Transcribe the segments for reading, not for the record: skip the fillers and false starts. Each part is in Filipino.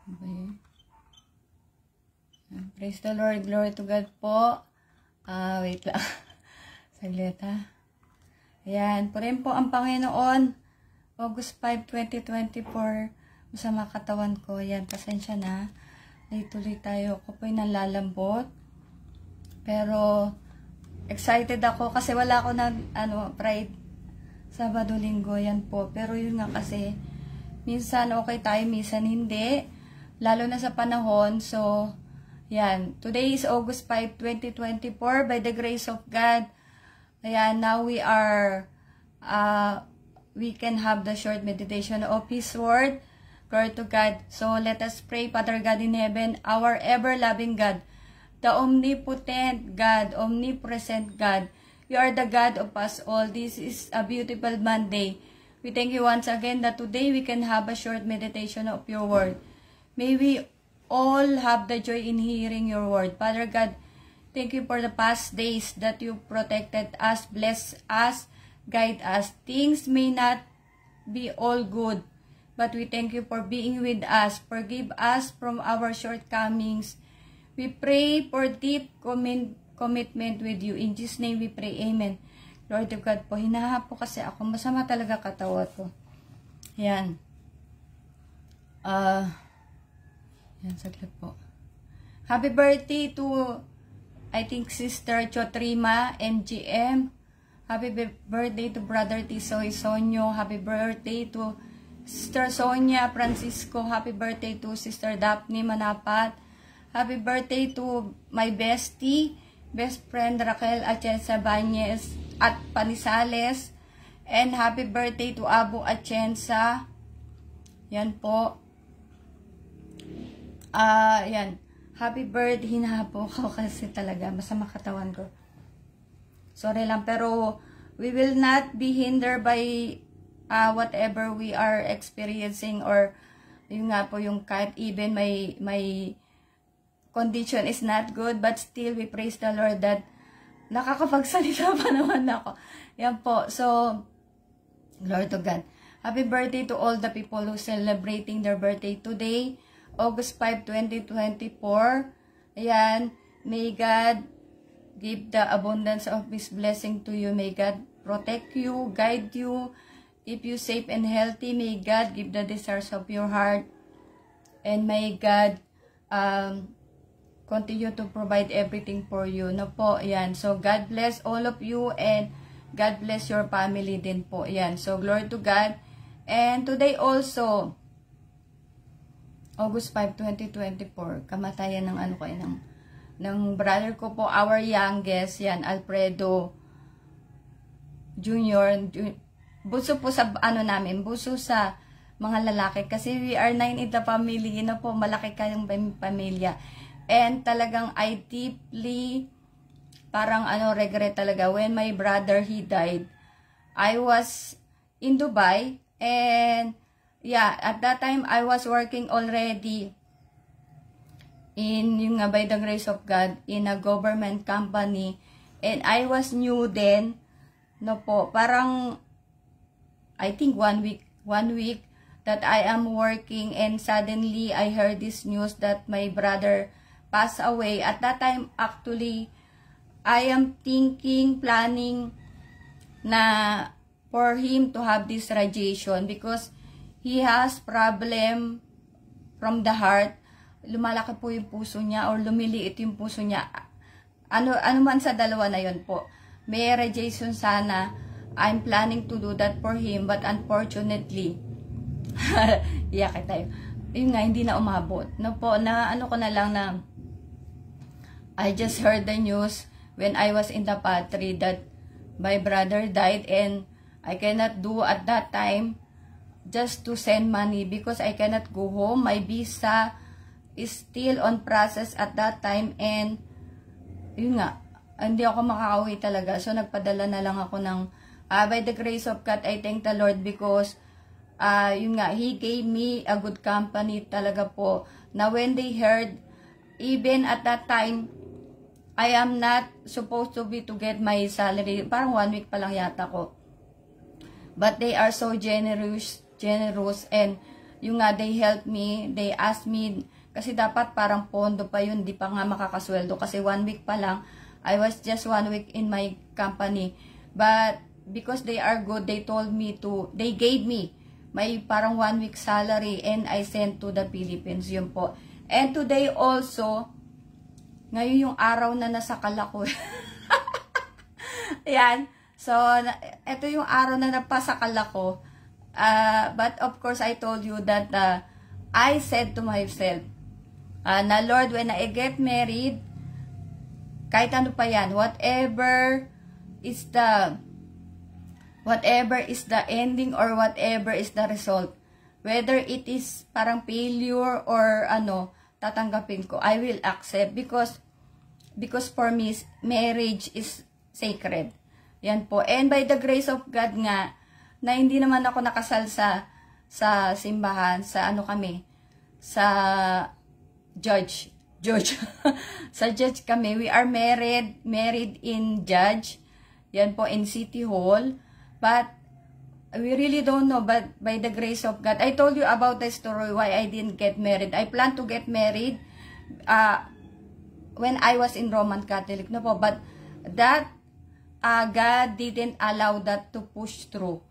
Okay. Praise the Lord. Glory to God po. Wait lang. Saglit ha. Ayan. Purihin po ang Panginoon. August 5, 2024. Masama katawan ko. Ayan. Pasensya na. Tuloy tayo. Ako po'y nalalambot. Pero, excited ako kasi wala ako ng pride Sabado, Linggo. Yan po. Pero yun nga kasi, minsan okay tayo, minsan hindi. Lalo na sa panahon. So, yan. Today is August 5, 2024. By the grace of God. Ayan. Now we are, we can have the short meditation of His Word. Glory to God. So, let us pray. Father God in heaven, our ever-loving God, the omnipotent God, omnipresent God, you are the God of us all. This is a beautiful Monday. We thank you once again that today we can have a short meditation of your word. May we all have the joy in hearing your word. Father God, thank you for the past days that you protected us, bless us, guide us. Things may not be all good, but we thank you for being with us. Forgive us from our shortcomings. We pray for deep commitment with you. In Jesus' name we pray. Amen. Lord of God po, hinaha po kasi ako. Masama talaga katawan ko. Yan. Yan, saglit po. Happy birthday to, I think, Sister Chotrima, MGM. Happy birthday to Brother Tisoy Sonyo. Happy birthday to Sister Sonia Francisco. Happy birthday to Sister Daphne Manapat. Happy birthday to my bestie, best friend Raquel Atienza Bañez at Panisales. And happy birthday to Abu Atienza. Yan po. Yan. Happy birthday. Hinaha po ako kasi talaga. Masama katawan ko. Sorry lang. Pero we will not be hindered by whatever we are experiencing, or yung nga po yung kahit even may condition is not good, but still we praise the Lord that nakakapagsalita pa naman ako. Yan po. So, glory to God. Happy birthday to all the people who celebrating their birthday today, August 5, 2024. Ayan. May God give the abundance of His blessing to you. May God protect you, guide you, keep you safe and healthy. May God give the desires of your heart. And may God continue to provide everything for you. No po, yan. So, God bless all of you and God bless your family din po. Yan. So, glory to God. And today also, August 5, 2024, kamatayan ng ng brother ko po, our youngest, yan, Alfredo Jr. Buso po sa, namin, buso sa mga lalaki. Kasi we are 9 in the family. Na po, malaki kayong pamilya. And talagang I deeply, parang regret talaga. When my brother, he died, I was in Dubai. And, yeah, at that time, I was working already in, yung by the grace of God, in a government company. And I was new then, no po, parang, I think one week that I am working, and suddenly I heard this news that my brother passed away. At that time, actually, I am planning na for him to have this radiation because he has problem from the heart. Lumalaki po yung puso niya or lumiliit yung puso niya. Ano man sa dalawa na yun po. May radiation sana. I'm planning to do that for him, but unfortunately, iyak tayo. Yun nga, hindi na umabot. No po, na ko na lang na I just heard the news when I was in the pantry that my brother died, and I cannot do at that time just to send money because I cannot go home. My visa is still on process at that time, and yun nga, hindi ako makakauwi talaga. So, nagpadala na lang ako ng, by the grace of God, I thank the Lord because, yun nga, He gave me a good company talaga po. Now, when they heard, even at that time, I am not supposed to get my salary. Parang 1 week pa lang yata ko. But they are so generous, and yung nga, they helped me, they asked me, kasi dapat parang pondo pa yun, di pa nga makakasweldo, kasi 1 week pa lang, I was just 1 week in my company, but because they are good, they told me to, they gave me, may parang 1 week salary, and I sent to the Philippines, yun po. And today also, ngayon yung araw na nasakal ako. Ayan. So, ito yung araw na napasakal ako. But of course, I told you that I said to myself, na Lord, when I get married, kahit ano pa yan, whatever is the ending or whatever is the result, whether it is parang failure or ano, tatanggapin ko, I will accept because for me, marriage is sacred. Yan po. And by the grace of God nga, na hindi naman ako nakasal sa simbahan, sa ano kami, sa judge. Sa judge kami. We are married in judge. Yan po, in City Hall. But, we really don't know, but by the grace of God, I told you about the story why I didn't get married. I planned to get married, when I was in Roman Catholic, no po, but that, God didn't allow that to push through.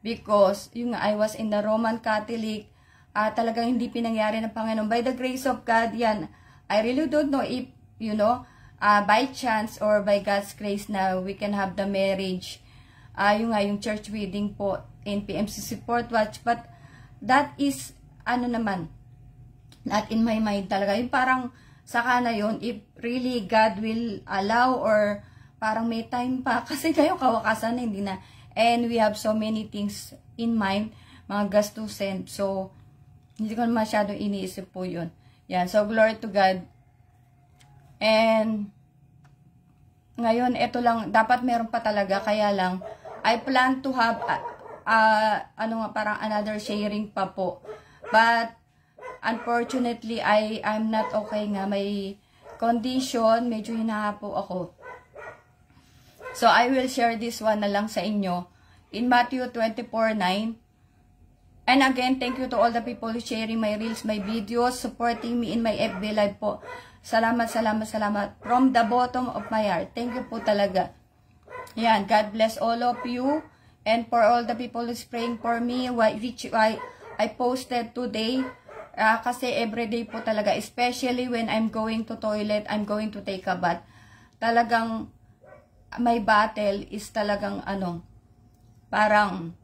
Because, yung I was in the Roman Catholic, talagang hindi pinangyari ng Panginoon. By the grace of God, yan, I really don't know if, you know, by chance or by God's grace na we can have the marriage, yung church wedding po in PMCC Port Watch, but that is, ano naman, not in my mind talaga. Yung parang, saka na yun, if really God will allow or parang may time pa, kasi kayo kawakasan hindi na. And we have so many things in mind, mga gastusin. So, hindi ko masyadong iniisip po yun. Yan, so glory to God. And, ngayon, ito lang, dapat meron pa talaga, kaya lang, I plan to have, parang another sharing pa po. But, unfortunately, I'm not okay nga. May condition, medyo hinahapo ako. So, I will share this one na lang sa inyo. In Matthew 24:9. And again, thank you to all the people sharing my reels, my videos, supporting me in my FB Live po. Salamat. From the bottom of my heart. Thank you po talaga. Yan, God bless all of you. And for all the people who's praying for me, which I posted today. Kasi everyday po talaga, especially when I'm going to toilet, I'm going to take a bath. Talagang, my battle is talagang parang,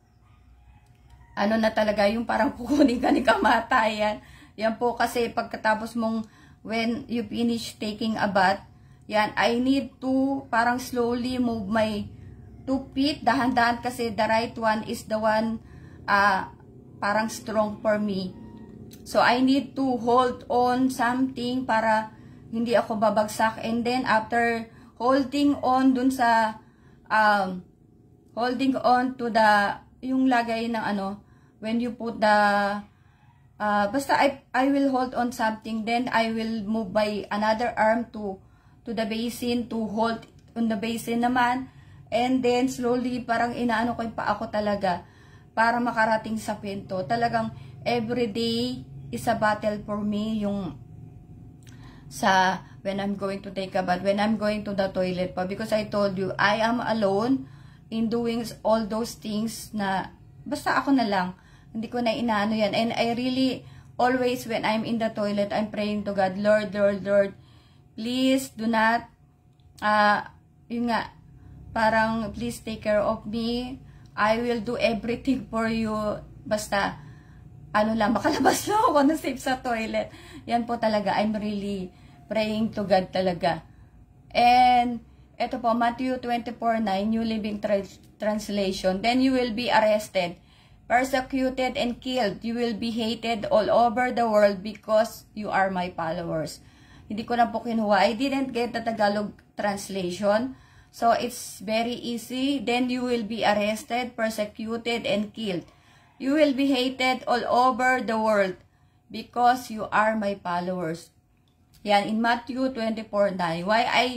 na talaga, yung parang kukunin ka ni kamatayan. Yan po kasi pagkatapos mong, when you finish taking a bath, yan, I need to parang slowly move my 2 feet, dahan-dahan kasi the right one is the one parang strong for me. So, I need to hold on something para hindi ako babagsak. And then, after holding on dun sa, holding on to the, yung lagay ng when you put the, basta I will hold on something, then I will move by another arm to the basin, to hold on the basin naman. And then, slowly, parang inaano ko yung paa ko talaga para makarating sa pinto. Talagang, everyday is a battle for me, yung sa when I'm going to take a bath, when I'm going to the toilet pa. Because I told you, I am alone in doing all those things na, basta ako na lang. Hindi ko na inaano yan. And I really, always when I'm in the toilet, I'm praying to God, Lord, please do not, yun nga, parang please take care of me. I will do everything for you. Basta, makalabas lang ako na safe sa toilet. Yan po talaga, I'm really praying to God talaga. And, ito po, Matthew 24:9, New Living Translation. Then you will be arrested, persecuted, and killed. You will be hated all over the world because you are my followers. Hindi ko na po kinuha. I didn't get the Tagalog translation. So, it's very easy. Then you will be arrested, persecuted, and killed. You will be hated all over the world because you are my followers. Yan, in Matthew 24:9. Why I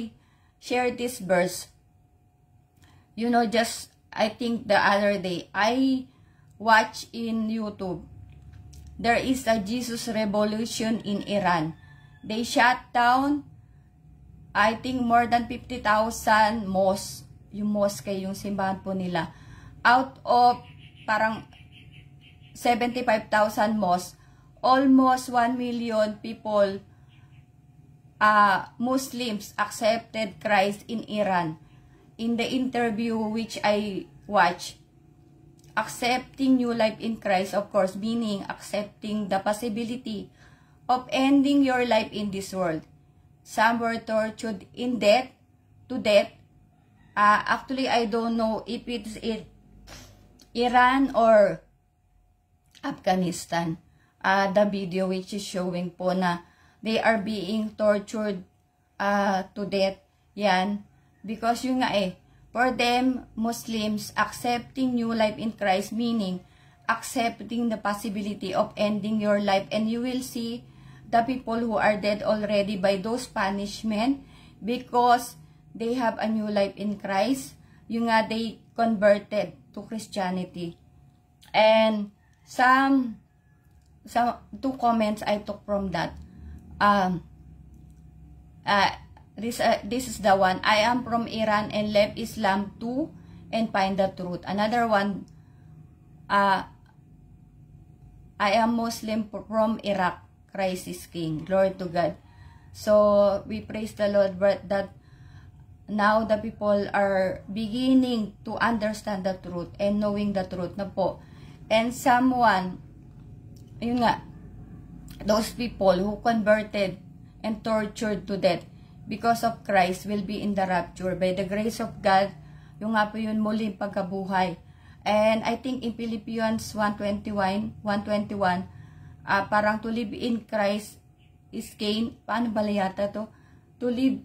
share this verse? You know, just, I think the other day, I watch in YouTube there is a Jesus revolution in Iran. They shut down, I think, more than 50,000 mosques. Yung mosque, yung simbahan po nila. Out of parang 75,000 mosques, almost 1 million people, Muslims, accepted Christ in Iran. In the interview which I watched, accepting new life in Christ, of course, meaning accepting the possibility of ending your life in this world. Some were tortured to death. Actually, I don't know if it's Iran or Afghanistan. The video which is showing po na they are being tortured to death. Yan. Because yung nga for them, Muslims, accepting new life in Christ, meaning accepting the possibility of ending your life. And you will see the people who are dead already by those punishment because they have a new life in Christ. Yung nga, they converted to Christianity. And some two comments I took from that. This is the one. I am from Iran and left Islam too and find the truth. Another one, I am Muslim from Iraq. Christ is King. Glory to God. So, we praise the Lord that now the people are beginning to understand the truth and knowing the truth na po. And someone, yun nga, those people who converted and tortured to death because of Christ will be in the rapture. By the grace of God, yung nga po yun muling pagkabuhay. And I think in Philippians 1:21, parang to live in Christ is gain. Paano ba yata to? To live,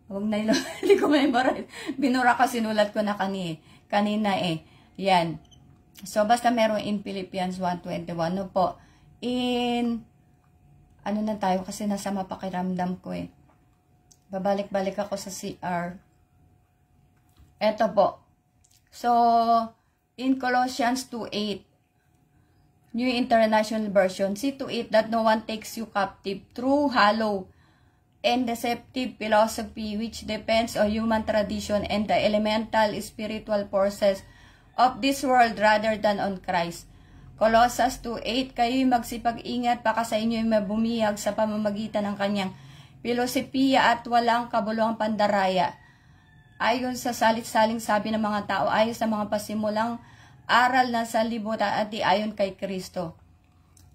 huwag na ilo, hindi ko memorize. Binura ko, sinulat ko na kanina Yan. So, basta meron in Philippians 1:21. No po. In, ano na tayo kasi nasa mapakiramdam ko Babalik-balik ako sa CR. Eto po. So, in Colossians 2:8, New International Version, see to it that no one takes you captive through hollow and deceptive philosophy which depends on human tradition and the elemental spiritual forces of this world rather than on Christ. Colossians 2:8, kayo'y magsipag-ingat baka sa inyo'y mabumiyag sa pamamagitan ng kanyang filosofiya at walang kabuluhang pandaraya. Ayon sa salit-saling sabi ng mga tao, ayon sa mga pasimulang aral na sa libutan at di ayon kay Kristo.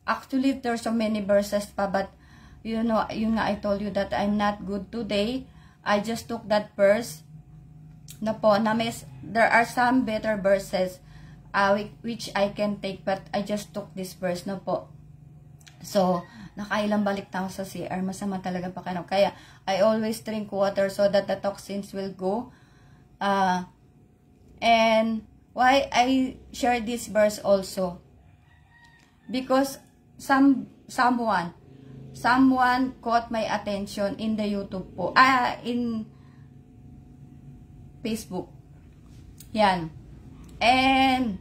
Actually, there's so many verses pa, but you know, yun nga, I told you that I'm not good today. I just took that verse na po, there are some better verses which I can take, but I just took this verse na po. So, nakailang balik na ako sa CR, masama talaga pa kayo. Kaya, I always drink water so that the toxins will go. And why I share this verse also? Because someone caught my attention in the YouTube po. In Facebook. Yan. And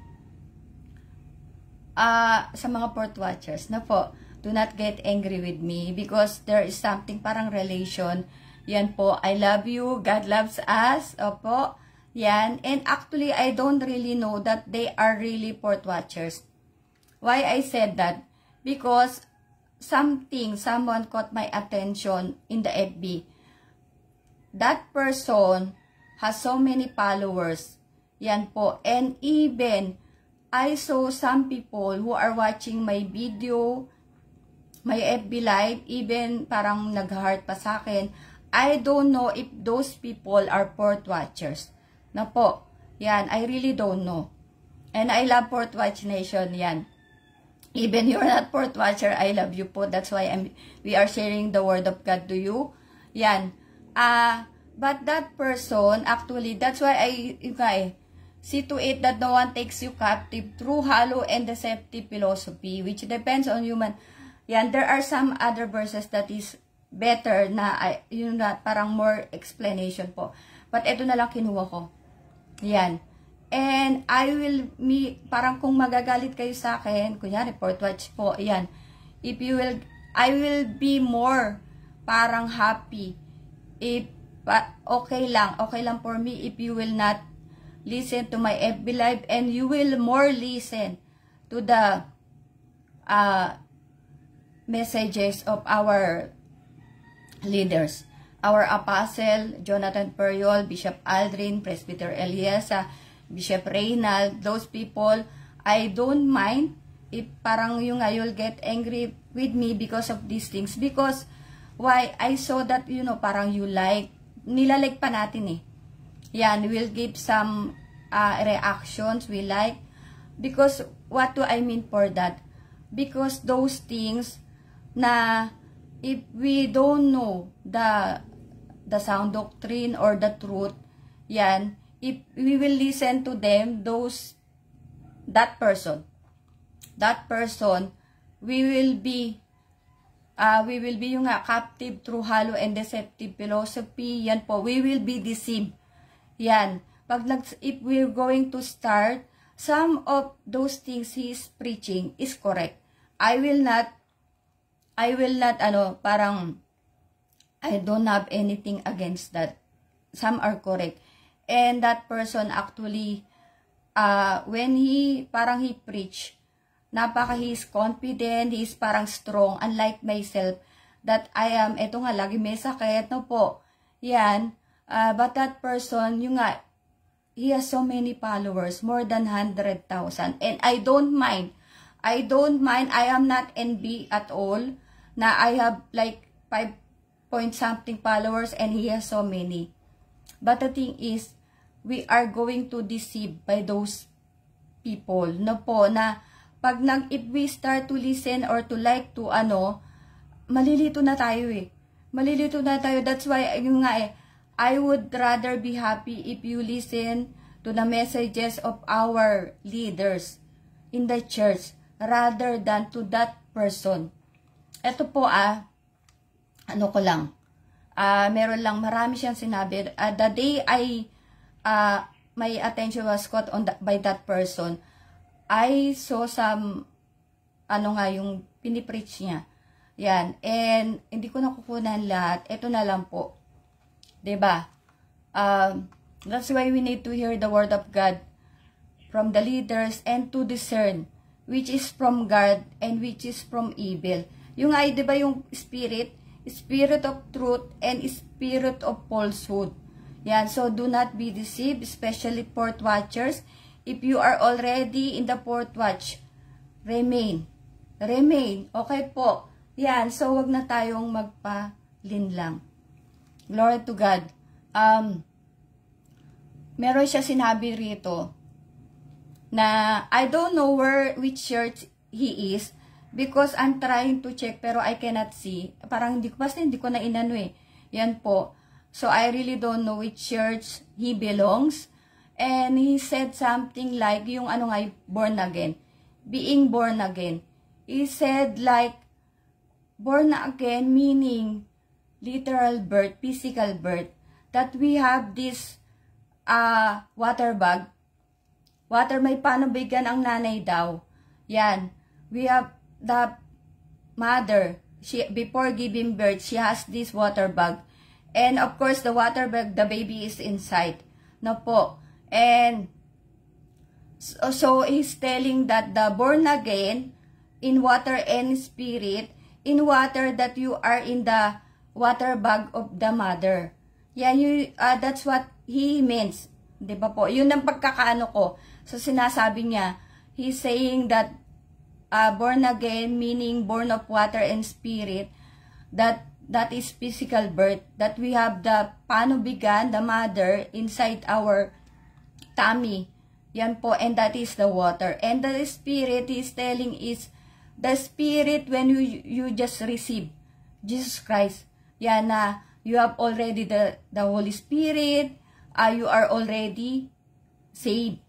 sa mga port watchers na po, do not get angry with me because there is something parang relation. Yan po, I love you, God loves us. Opo. Yan. And actually, I don't really know that they are really port watchers. Why I said that? Because someone caught my attention in the FB. That person has so many followers. Yan po. And even, I saw some people who are watching my video, my FB live, even parang nag-heart pa sa akin. I don't know if those people are port watchers. Na po. Yan, I really don't know. And I love Port Watch Nation. Yan. Even you're not Port Watcher, I love you po. That's why we are sharing the word of God to you. Yan. But that person, actually, that's why see to it that no one takes you captive through hollow and deceptive philosophy, which depends on human. Yan, there are some other verses that is better na, yun na, parang more explanation po. But ito na lang kinuha ko. Yan. And parang kung magagalit kayo sa akin, kunyari, Port Watch po, yan. I will be more parang happy if okay lang for me if you will not listen to my FB Live, and you will more listen to the messages of our leaders, our apostle Jonathan Periol, Bishop Aldrin, Presbyter Eliasa, Bishop Reynald, those people. I don't mind if parang you'll get angry with me because of these things, because why? I saw that parang nilalike pa natin yan, we'll give some reactions we like, because what do I mean for that? Because those things na if we don't know the sound doctrine or the truth, yan, if we will listen to them, that person, we will be yung captive through hollow and deceptive philosophy. Yan po, we will be deceived. Yan, if we're going to start, some of those things he is preaching is correct. I will not parang I don't have anything against that. Some are correct. And that person actually, when he preach, he is confident, he is parang strong, unlike myself, that I am, eto nga, lagi may sakit, no po, yan, but that person, he has so many followers, more than 100,000, and I don't mind, I am not envy at all, na I have like 5 point something followers, and he has so many, but the thing is, we are going to deceive by those people, no po, na, if we start to listen or to like to malilito na tayo Malilito na tayo. That's why, I would rather be happy if you listen to the messages of our leaders in the church rather than to that person. Ito po, meron lang, marami siyang sinabi. The day my attention was caught by that person, I saw some, yung pinipreach niya. Yan. And, hindi ko nakukunan lahat. Ito na lang po. 'Di ba? That's why we need to hear the word of God from the leaders and to discern which is from God and which is from evil. Yung 'di ba, yung spirit of truth and spirit of falsehood. Yan. So, do not be deceived, especially Port Watchers. If you are already in the Port Watch, remain. Okay po. Yan. So, wag na tayong magpalinlang. Glory to God. Meron siya sinabi rito na I don't know which church he is because I'm trying to check pero I cannot see. Parang hindi ko na inano Yan po. So, I really don't know which church he belongs. And he said something like, yung born again. Being born again. He said like, born again meaning literal birth, physical birth. That we have this water bag. May panubigan ang nanay daw. Yan. We have the mother. Before giving birth, she has this water bag. And of course, the water bag, the baby is inside. No po. And so he's telling that the born again in water and spirit, in water that you are in the water bag of the mother. Yan, that's what he means. Diba po? Yun ang pagkakaano ko. So sinasabi niya, he's saying that born again meaning born of water and spirit, that is physical birth, that we have the panubigan, the mother inside our tummy. Yan po, and that is the water. And the spirit is telling is the spirit when you just receive Jesus Christ. Yan na you have already the Holy Spirit, you are already saved.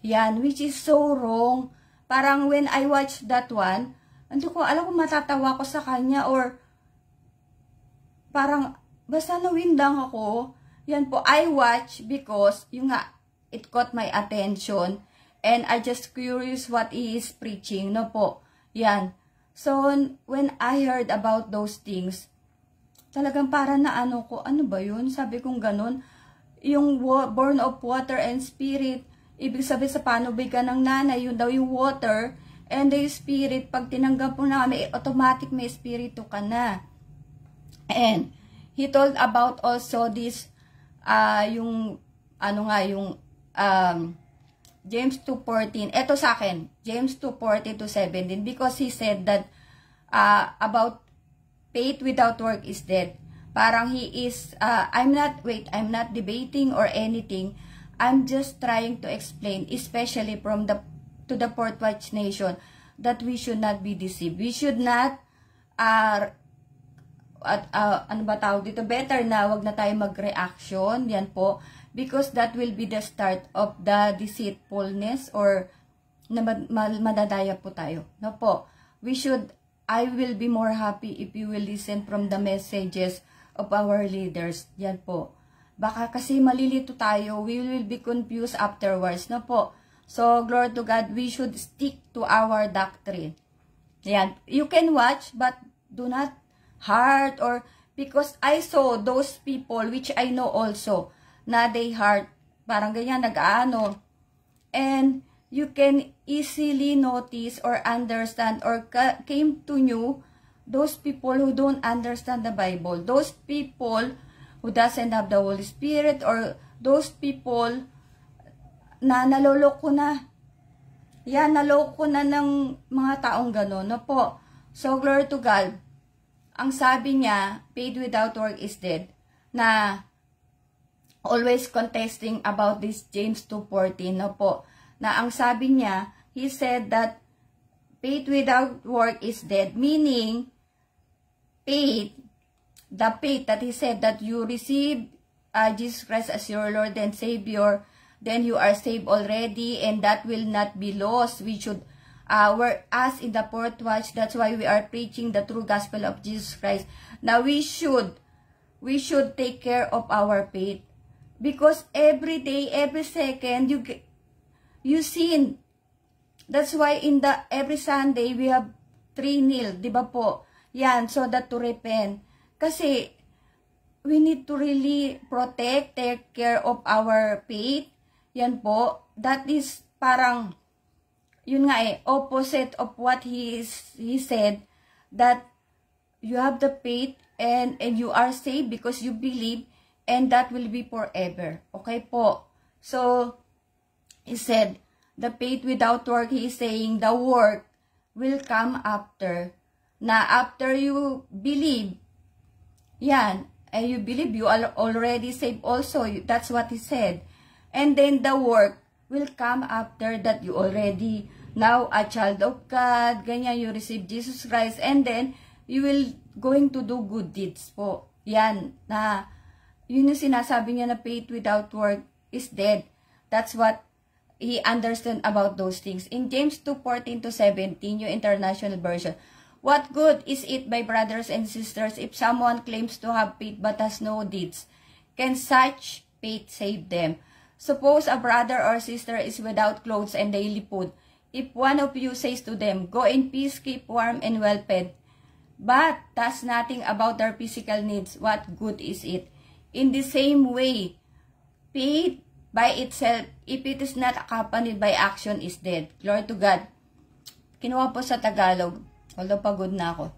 Yan, which is so wrong. Parang when I watch that one, alam ko matatawa ko sa kanya or parang basta nawindang ako. Yan po, I watch because yung it caught my attention. And I just curious what he is preaching, no po. Yan. So, when I heard about those things, talagang para na ano ba yun? Sabi kong ganun. Yung born of water and spirit, ibig sabihin sa panubig ka ng nanay, yun daw yung water, and the spirit, pag tinanggap mo na, automatic may espiritu ka na. And, he told about also this, James 2:14. Ito sa akin, James 2:14 to 17, because he said that about faith without work is dead. Parang he is, I'm not debating or anything. I'm just trying to explain, especially to the Fourth Watch Nation, that we should not be deceived. We should not, better na wag na tayo mag-reaction, yan po, because that will be the start of the deceitfulness or na madadaya po tayo. No po, I will be more happy if you will listen from the messages of our leaders. Yan po. Baka kasi malilito tayo, we will be confused afterwards. No po. So, glory to God, we should stick to our doctrine. Yan. You can watch, but do not heart or, because I saw those people, which I know also, na they heart, parang ganyan, nag-ano. And you can easily notice or understand or came to you those people who don't understand the Bible. Those people who doesn't have the Holy Spirit, or those people na naloloko na. Yan, naloko na ng mga taong gano'n. No po. So, glory to God. Ang sabi niya, faith without work is dead. Na always contesting about this James 2:14, no po. Na ang sabi niya, he said that faith without work is dead, meaning faith, the faith that he said that you receive Jesus Christ as your Lord and Savior, then you are saved already, and that will not be lost. We should, we're us in the Fourth Watch, that's why we are preaching the true gospel of Jesus Christ. Now we should take care of our faith. Because every day, every second, you sin. That's why every Sunday, we have 3 di ba po? Yan, so that to repent. Kasi, we need to really take care of our faith. Yan po. That is parang, yun nga opposite of what he said, that you have the faith and you are saved because you believe, and that will be forever. Okay po. So, he said, the faith without work, he is saying, the work will come after. Na after you believe, yan, and you believe you are already saved also. That's what he said. And then the work will come after that you already now a child of God, ganyan, you receive Jesus Christ, and then you will going to do good deeds po. Yan, na yun yung sinasabi niya na faith without work is dead. That's what he understood about those things. In James 2:14 to 17, yung International Version, what good is it, my brothers and sisters, if someone claims to have faith but has no deeds? Can such faith save them? Suppose a brother or sister is without clothes and daily food. If one of you says to them, go in peace, keep warm and well fed, but does nothing about their physical needs, what good is it? In the same way, faith by itself, if it is not accompanied by action, is dead. Glory to God. Kinuha po sa Tagalog, although pagod na ako.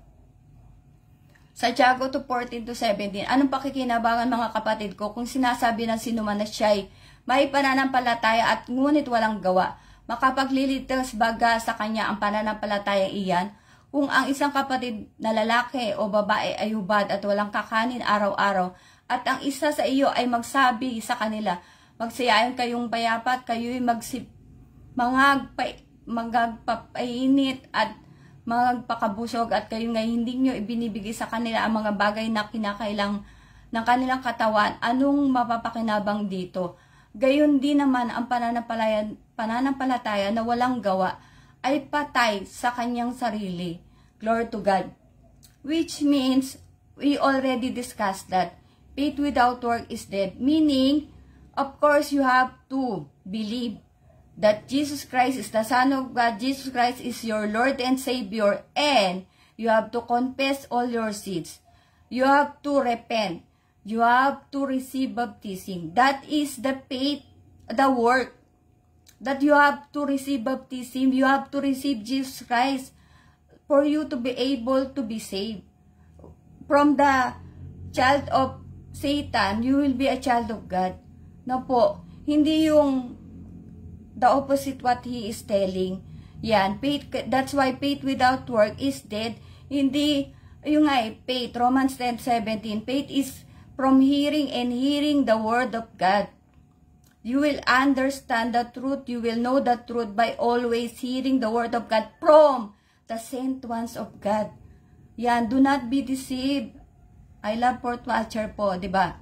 Santiago 2:14 to 17, anong pakikinabangan mga kapatid ko kung sinasabi ng sinuman na siya'y may pananampalataya at ngunit walang gawa? Makapaglilitas baga sa kanya ang pananampalataya iyan? Kung ang isang kapatid na lalaki o babae ay hubad at walang kakanin araw-araw, at ang isa sa iyo ay magsabi sa kanila, magsayayan kayong payapat, kayo'y magpapainit at magpakabusog, at kayo ngay hindi nyo ibinibigay sa kanila ang mga bagay na kinakailang ng kanilang katawan, anong mapapakinabang dito? Gayon din naman ang pananampalataya na walang gawa ay patay sa kanyang sarili. Glory to God. Which means, we already discussed that faith without work is dead. Meaning, of course, you have to believe that Jesus Christ is the Son of God, Jesus Christ is your Lord and Savior, and you have to confess all your sins. You have to repent. You have to receive baptism. That is the faith, the work. That you have to receive baptism. You have to receive Jesus Christ for you to be able to be saved. From the child of Satan, you will be a child of God. No po, hindi yung the opposite what he is telling. Yan, faith, that's why faith without work is dead. Hindi, yung nga faith, Romans 10:17, faith is from hearing and hearing the word of God. You will understand the truth, you will know the truth by always hearing the word of God from the sent ones of God. Yan, do not be deceived. I love Port Watcher po, di ba?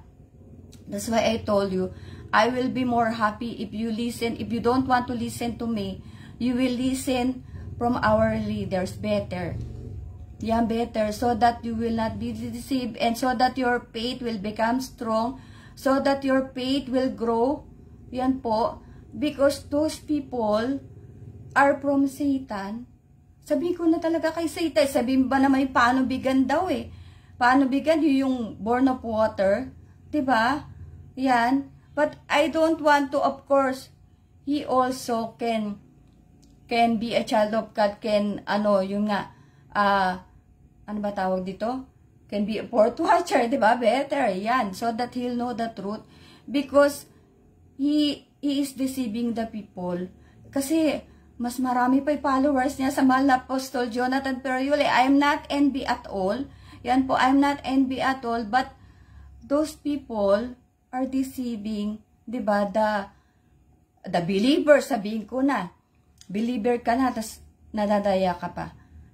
That's why I told you, I will be more happy if you listen. If you don't want to listen to me, you will listen from our leaders better. Yan, better, so that you will not be deceived and so that your faith will become strong, so that your faith will grow. Yan po, because those people are from Satan. Sabihin ko na talaga kay Satan, sabihin ba na may panubigan daw eh. Panubigan yung born of water, diba? Yan, but I don't want to, of course, he also can be a child of God, can, yung nga, ano ba tawag dito? Can be a Port Watcher, diba? Better, yan, so that he'll know the truth, because he is deceiving the people, kasi, mas marami pa yung followers niya sa mahal na Apostle Jonathan Periole. I'm not envy at all, yan po, I'm not envy at all, but those people are deceiving, diba, the believer, sabihin ko na, believer ka na, tas nadadaya ka pa.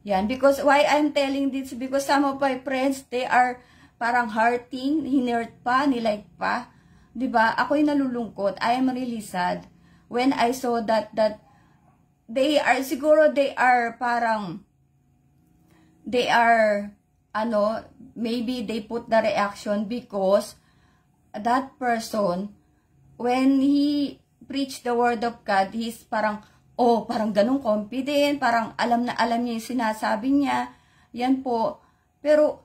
Yan, because why I'm telling this, because some of my friends, they are parang hurting, hinurt pa, nilike pa, diba, ako'y nalulungkot, I am really sad, when I saw that they are, siguro they are parang, they are, maybe they put the reaction because that person, when he preached the word of God, he's parang, parang ganun confident, parang alam na alam niya yung sinasabi niya, yan po. Pero,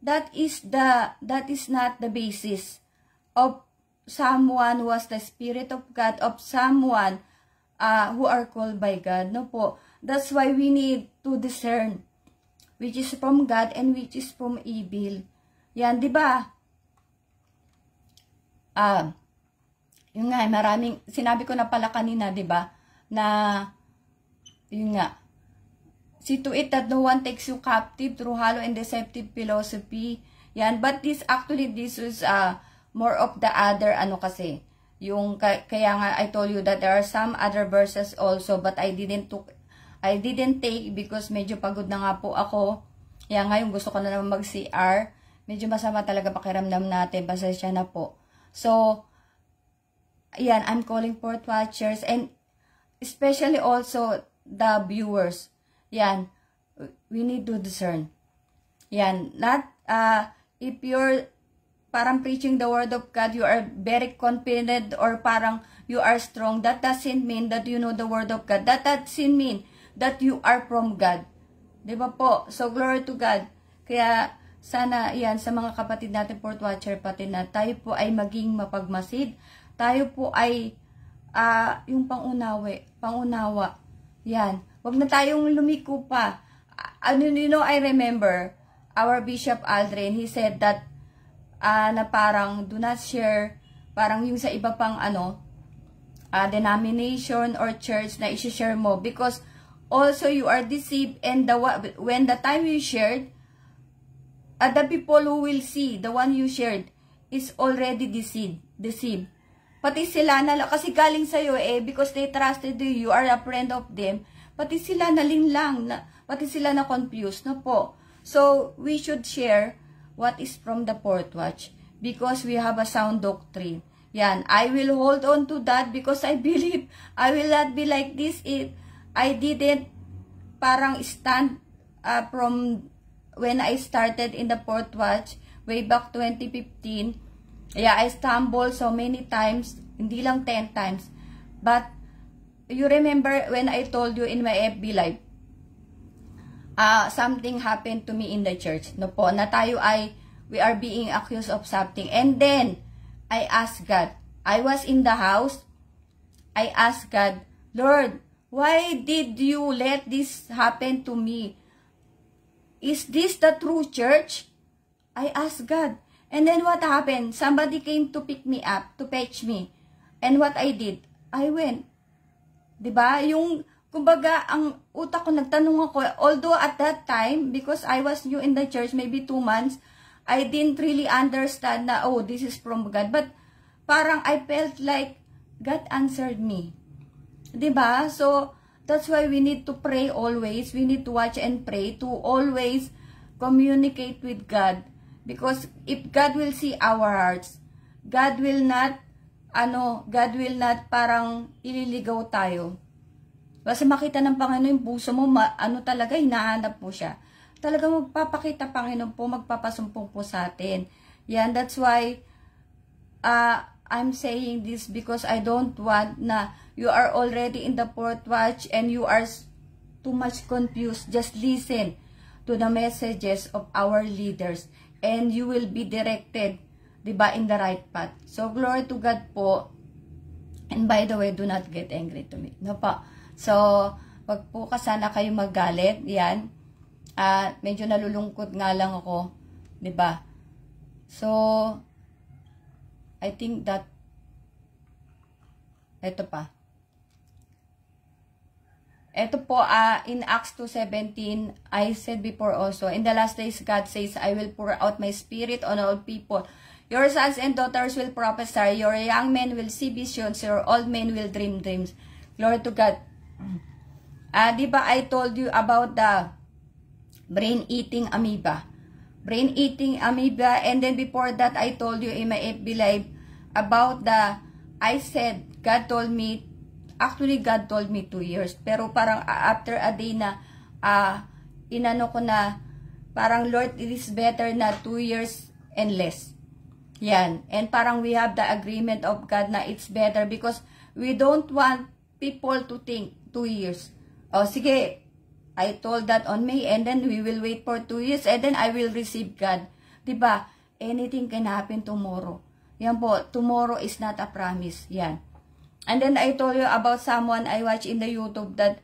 that is not the basis of someone who has the Spirit of God, of someone who are called by God, no po. That's why we need to discern which is from God and which is from evil. Yan, di ba? Yung nga, maraming, sinabi ko na pala kanina, di ba? Na, yun nga, see to it that no one takes you captive through hollow and deceptive philosophy. Yan, but this is more of the other, kasi, yung, kaya nga, I told you that there are some other verses also, but I didn't take because medyo pagod na nga po ako. Yan nga, yung gusto ko na naman mag-CR. Medyo masama talaga pakiramdam natin. Pasensya na po. So, yan, I'm calling Port Watchers and especially also the viewers. Yan, we need to discern. Yan, not, if you're parang preaching the word of God, you are very confident or parang you are strong, that doesn't mean that you know the word of God. That doesn't mean that you are from God. Diba po? So, glory to God. Kaya, sana, yan, sa mga kapatid natin, Port Watcher pati na, tayo po ay maging mapagmasid. Tayo po ay, yung pangunawa. Yan. Huwag na tayong lumiko pa. I remember, our Bishop Aldrin, he said that, na parang, do not share, parang yung sa iba pang, denomination or church na i-share mo. Because, also, you are deceived, and when the time you shared, the people who will see, the one you shared, is already deceived. Pati sila na, kasi galing sa'yo because they trusted you, you are a friend of them, pati sila nalinlang, pati sila na confused, no po. So, we should share what is from the Port Watch, because we have a sound doctrine. Yan, I will hold on to that because I believe I will not be like this if I didn't parang stand from when I started in the Port Watch way back 2015. Yeah, I stumbled so many times, hindi lang 10 times. But, you remember when I told you in my FB live, something happened to me in the church. No po, na tayo we are being accused of something. And then, I asked God. I was in the house. I asked God, Lord, why did you let this happen to me? Is this the true church? I asked God. And then what happened? Somebody came to pick me up, to fetch me. And what I did? I went. Diba? Yung, kumbaga, ang utak ko, nagtanong ako, although at that time, because I was new in the church, maybe 2 months, I didn't really understand na, oh, this is from God. But, parang I felt like God answered me. Diba? So, that's why we need to pray always. We need to watch and pray to always communicate with God. Because if God will see our hearts, God will not parang ililigaw tayo. Basta makita ng Panginoon yung puso mo, talaga, hinahanap mo siya. Talaga magpapakita, Panginoon po, magpapasumpong po sa atin. Yan, that's why, I'm saying this because I don't want na you are already in the 4th watch and you are too much confused. Just listen to the messages of our leaders. And you will be directed, diba, in the right path. So, glory to God po. And by the way, do not get angry to me. No po. So, wag po ka sana kayo magalit. Yan. Medyo nalulungkot nga lang ako. Diba? So, I think that, ito pa. Ito po, in Acts 2:17, I said before also, in the last days, God says, I will pour out my spirit on all people. Your sons and daughters will prophesy. Your young men will see visions. Your old men will dream dreams. Glory to God. Diba I told you about the brain-eating amoeba? Brain-eating amoeba. And then before that, I told you in my FB Live about I said, God told me, actually, God told me 2 years. Pero parang after a day na, inano ko na, parang Lord, it is better na 2 years and less. Yan. And parang we have the agreement of God na it's better because we don't want people to think 2 years. O sige, I told that on May and then we will wait for 2 years and then I will receive God. Diba? Anything can happen tomorrow. Yan po, tomorrow is not a promise. Yan. And then I told you about someone I watched in the YouTube that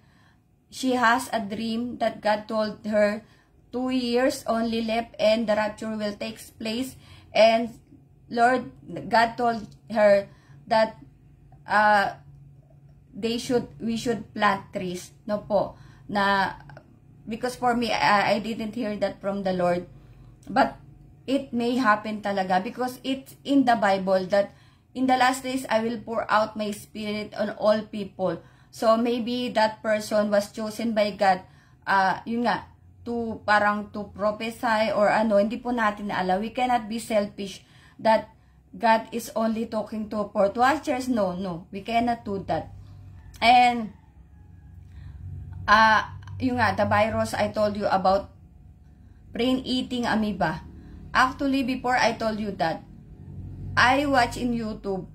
she has a dream that God told her 2 years only left and the rapture will take place. And Lord, God told her that we should plant trees. No po. Na, because for me, I didn't hear that from the Lord. But it may happen talaga because it's in the Bible that in the last days, I will pour out my spirit on all people. So, maybe that person was chosen by God, yun nga, to prophesy or hindi po natin alam. We cannot be selfish that God is only talking to 4th watchers. No, we cannot do that. And, yun nga, the virus I told you about brain-eating amoeba. Actually, before I told you that, I watch in YouTube,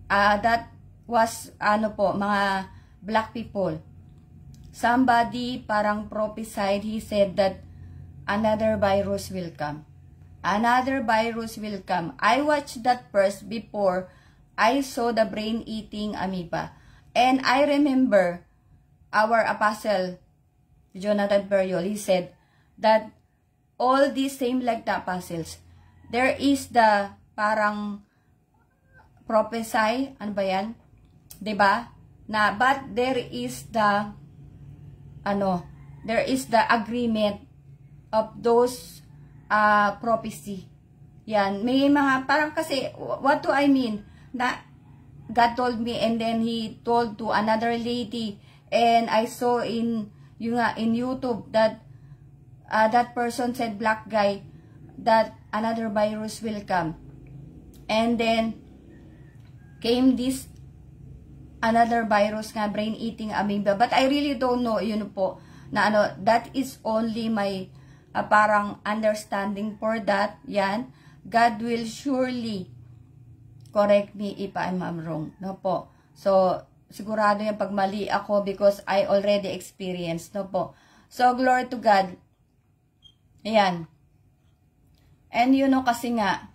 that was, mga black people. Somebody parang prophesied, he said that another virus will come. Another virus will come. I watched that first before I saw the brain-eating amoeba. And I remember our apostle, Jonathan Periol, he said that all these same like the apostles, there is the parang prophesy, ano ba yan? Diba? Na, but there is the, there is the agreement of those prophecy. Yan. May mga, parang kasi, what do I mean? Na, God told me and then He told to another lady and I saw in YouTube that that person said, black guy, that another virus will come. And then, came this another virus nga, brain-eating amoeba. But I really don't know, yun po, na that is only my parang understanding for that. Yan. God will surely correct me if I'm wrong. No po. So, sigurado yan pag mali ako because I already experienced. No po. So, glory to God. Ayan. And you know, kasi nga,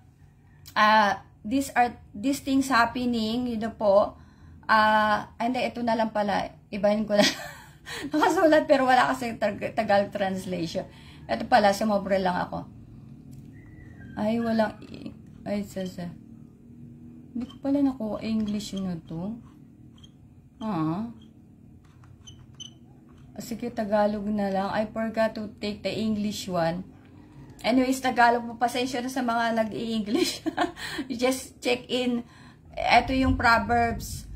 these things happening, you know po, hindi, ito na lang pala, ibahin ko na. Nakasulat pero wala kasi Tagalog translation. Ito pala, sumobre lang ako. Ay, walang, hindi ko pala nakuha English na to. Sige, Tagalog na lang. I forgot to take the English one. Anyways, Tagalog po, pasensya na sa mga nag-i-English. You just check in. Ito yung Proverbs.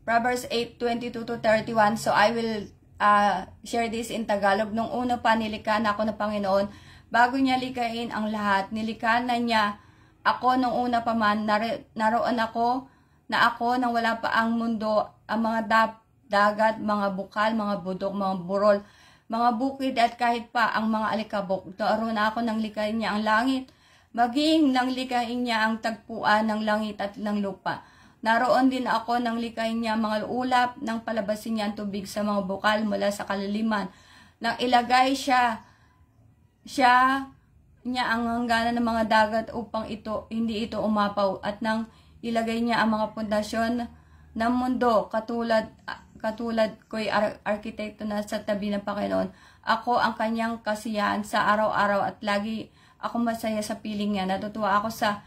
Proverbs 8:22-31. So, I will share this in Tagalog. Nung una pa, nilikha na ako ng Panginoon. Bago niya likain ang lahat, nilikha na niya ako nung una pa man. Naroon ako nang wala pa ang mundo, ang mga dagat, mga bukal, mga budok, mga burol, mga bukid at kahit pa ang mga alikabok. Naroon ako nang likain niya ang langit, maging nang likain niya ang tagpuan ng langit at ng lupa. Naroon din ako nang likain niya mga ulap, nang palabasin niya ang tubig sa mga bukal mula sa kalaliman. Nang ilagay niya ang hangganan ng mga dagat upang hindi ito umapaw, at nang ilagay niya ang mga pundasyon ng mundo katulad ko'y arkitekto na sa tabi ng Panginoon. Ako ang kanyang kasiyahan sa araw-araw at lagi ako masaya sa piling niya. Natutuwa ako sa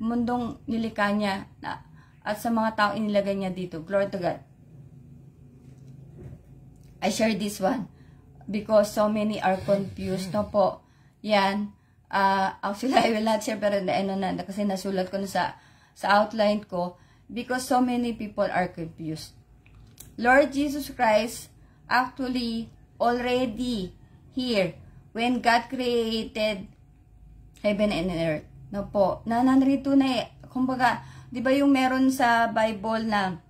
mundong nilikha niya at sa mga taong inilagay niya dito. Glory to God. I share this one because so many are confused. No po. Yan. Actually, I will not share pero kasi nasulat ko na sa outline ko because so many people are confused. Lord Jesus Christ actually already here when God created heaven and earth. No po. Nanarito na kumbaga, di ba yung meron sa Bible na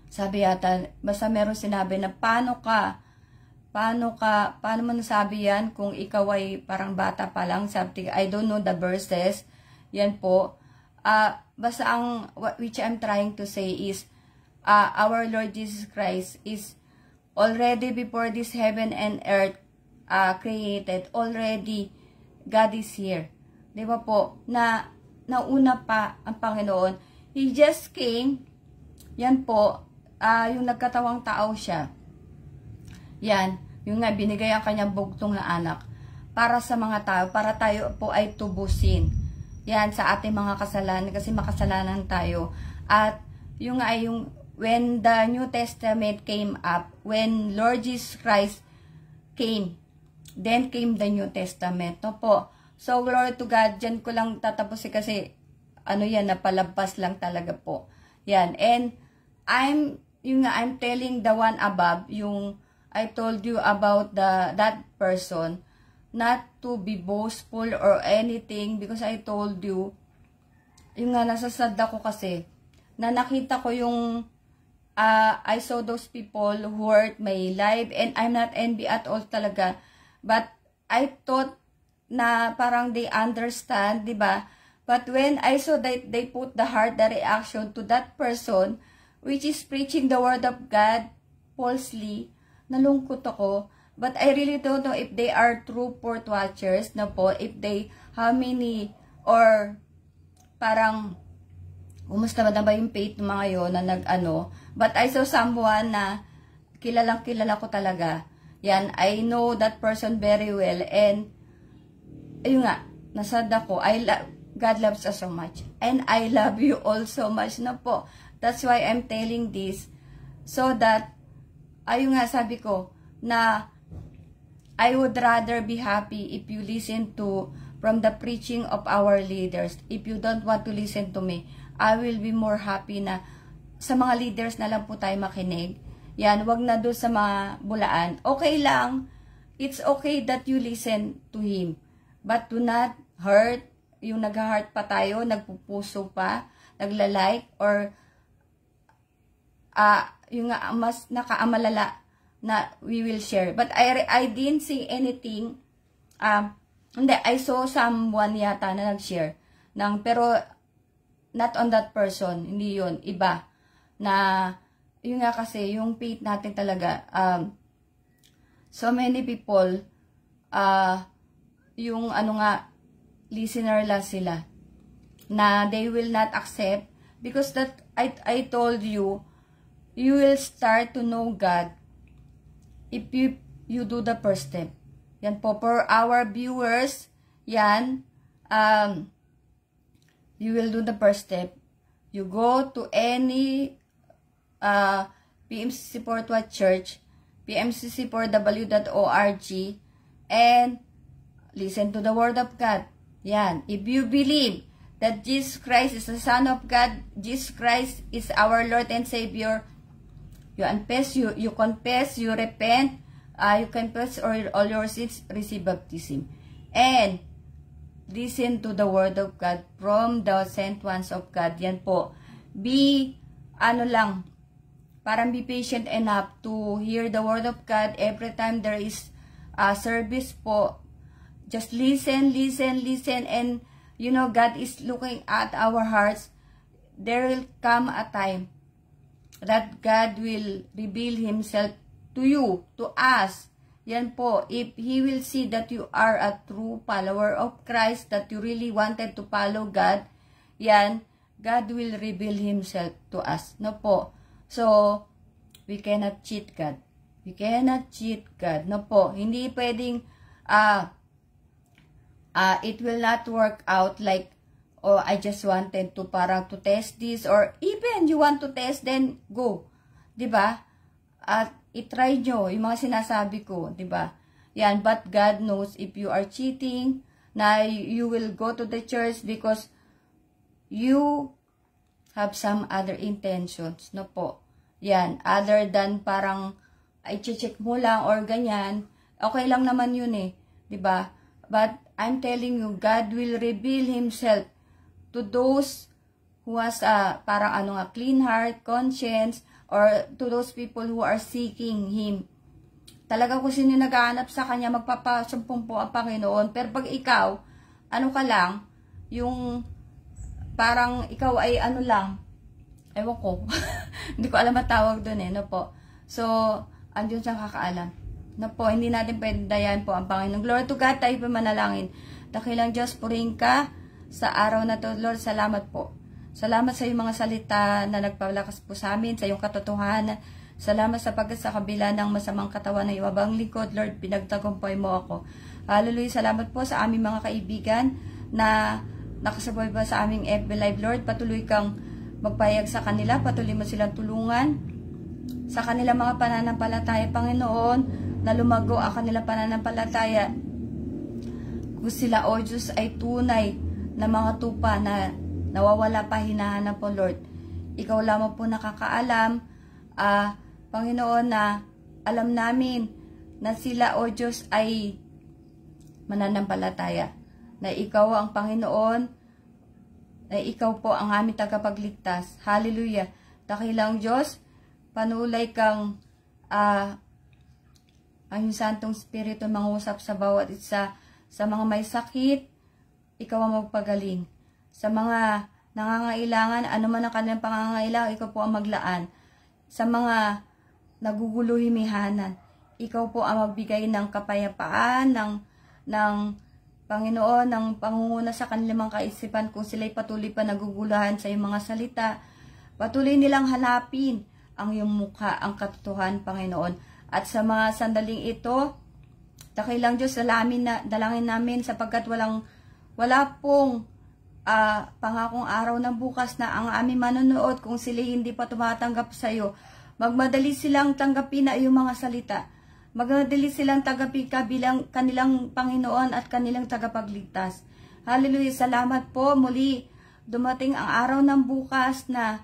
sabi yata, basta meron sinabi na paano mo nasabi yan kung ikaw ay parang bata pa lang, something, I don't know the verses, yan po. Basta which I'm trying to say is, our Lord Jesus Christ is already before this heaven and earth created, already God is here. Di ba po? Nauna pa ang Panginoon. He just came, yan po, yung nagkatawang tao siya. Yan, yung nga binigay ang kanyang bugtong na anak para sa mga tao, para tayo po ay tubusin. Yan, sa ating mga kasalanan, kasi makasalanan tayo. At yung nga yung, when the New Testament came up, when Lord Jesus Christ came, then came the New Testament. No po. So, glory to God, dyan ko lang tatapusin kasi, napalabas lang talaga po. Yan, and I'm telling the one above, yung I told you about that person, not to be boastful or anything because I told you, yung nga nasasad ako kasi, na nakita ko yung, I saw those people who hurt my life and I'm not envy at all talaga. But I thought na parang they understand, di ba? But when I saw that they put the heart, the reaction to that person, which is preaching the word of God falsely, nalungkot ako. But I really don't know if they are true port watchers na po, if they, how many, or parang, kumusta ba yung faith ng mga yon na but I saw someone na kilala ko talaga. Yan, I know that person very well, and, ayun nga, nasad ako, God loves us so much, and I love you all so much na po. That's why I'm telling this, so that, ayun nga, sabi ko, na I would rather be happy if you listen from the preaching of our leaders. If you don't want to listen to me, I will be more happy na sa mga leaders na lang po tayo makinig. Yan, wag na doon sa mga bulaan. Okay lang, it's okay that you listen to him. But do not hurt, yung nag-heart pa tayo, nagpupuso pa, nagla-like, or yung mas nakaamalala na we will share. But I didn't see anything. Hindi, I saw someone yata na nag-share. Pero not on that person, hindi yun, iba. Na, yun nga kasi, yung faith natin talaga, so many people, yung listener lang sila, na they will not accept, because that, I told you, you will start to know God, if you do the first step. Yan po, for our viewers, yan, you will do the first step. You go to any PMCC Portwa Church, pmcc4w.org, and listen to the Word of God. Yan. If you believe that Jesus Christ is the Son of God, Jesus Christ is our Lord and Savior, you confess, you repent, you confess all your sins, receive baptism. And listen to the Word of God from the sent ones of God. Yan po. Be, parang be patient enough to hear the Word of God every time there is a service po. Just listen, and God is looking at our hearts. There will come a time that God will reveal Himself to you, to us. Yan po, if He will see that you are a true follower of Christ, that you really wanted to follow God, yan, God will reveal Himself to us. No po. So, we cannot cheat God. We cannot cheat God. No po. Hindi pwedeng, it will not work out like, oh, I just wanted to parang to test this, or even you want to test, then go. Diba? At i-try nyo yung mga sinasabi ko. Diba? Yan, but God knows if you are cheating, na you will go to the church because you have some other intentions. No po. Yan, other than parang i-check mo lang or ganyan, okay lang naman yun eh. Diba? But I'm telling you, God will reveal Himself to those who has parang clean heart, conscience, or to those people who are seeking Him. Talaga kung sino naghahanap sa Kanya, magpapasumpong po ang Panginoon. Pero pag ikaw, ka lang, yung parang ikaw ay lang, ewan ko, hindi ko alam matawag doon eh, no po. So, andun siyang kakaalam. Na po, hindi natin pwede dayan po ang Panginoon. Glory to God, tayo po manalangin. Dakilang Diyos, purihin ka sa araw na to, Lord. Salamat po. Salamat sa iyong mga salita na nagpalakas po sa amin, sa iyong katotohanan. Salamat sapagkat sa kabila ng masamang katawan na iwabang likod, Lord, pinagtagumpay mo ako. Hallelujah. Salamat po sa aming mga kaibigan na nakasabay ba sa aming FB Live, Lord. Patuloy kang magpayag sa kanila, patuloy mo silang tulungan sa kanilang mga pananampalataya, Panginoon, na lumago ang kanilang pananampalataya. Kung sila, O Diyos, ay tunay na mga tupa na nawawala pa, hinahanap po, Lord. Ikaw lamang po nakakaalam, Panginoon, na alam namin na sila, O Diyos, ay mananampalataya. Na ikaw ang Panginoon, na ikaw po ang aming tagapagligtas. Hallelujah. Dakilang Diyos, panulay kang ang iyong Santong Espiritu mangusap sa bawat isa. Sa mga may sakit, ikaw ang magpagaling. Sa mga nangangailangan, ano man ang kanilang pangangailangan, ikaw po ang maglaan. Sa mga nagugulo himihanan, ikaw po ang magbigay ng kapayapaan, ng Panginoon, ng pangunguna sa kanilang mga kaisipan kung sila'y patuloy pa nagugulahan sa iyong mga salita. Patuloy nilang hanapin ang iyong mukha, ang katotohanan, Panginoon. At sa mga sandaling ito, dakilang Diyos, dalangin namin sapagkat wala pong pangakong araw ng bukas na ang aming manonood kung sila hindi pa tumatanggap sa iyo. Magmadali silang tanggapin na iyong mga salita. Magmadali silang tanggapin ka bilang kanilang Panginoon at kanilang tagapagligtas. Hallelujah. Salamat po. Muli, dumating ang araw ng bukas na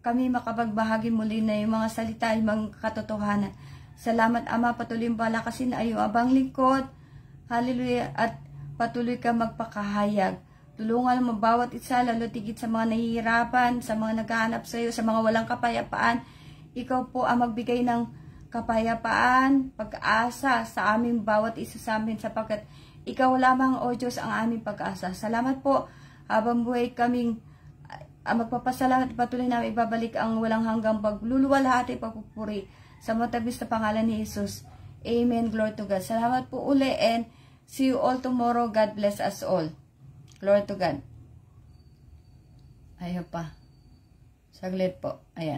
kami makapagbahagi muli na yung mga salita, yung mga katotohanan. Salamat, Ama, patuloy mo palakasin ay iyong abang lingkod. Hallelujah. At patuloy ka magpakahayag. Tulungan mo bawat isa, lalo tigit sa mga nahihirapan, sa mga naghahanap sa iyo, sa mga walang kapayapaan. Ikaw po ang magbigay ng kapayapaan, pag-asa sa aming bawat isa sa amin, sapagkat ikaw lamang, O Diyos, ang aming pag-asa. Salamat po, habang buhay kaming magpapasalamat, patuloy namin ibabalik ang walang hanggang pagluluwalhati, pagpupuri sa matabis na pangalan ni Jesus. Amen. Glory to God. Salamat po uli and see you all tomorrow. God bless us all. Glory to God. Ayaw pa. Saglit po. Ayan.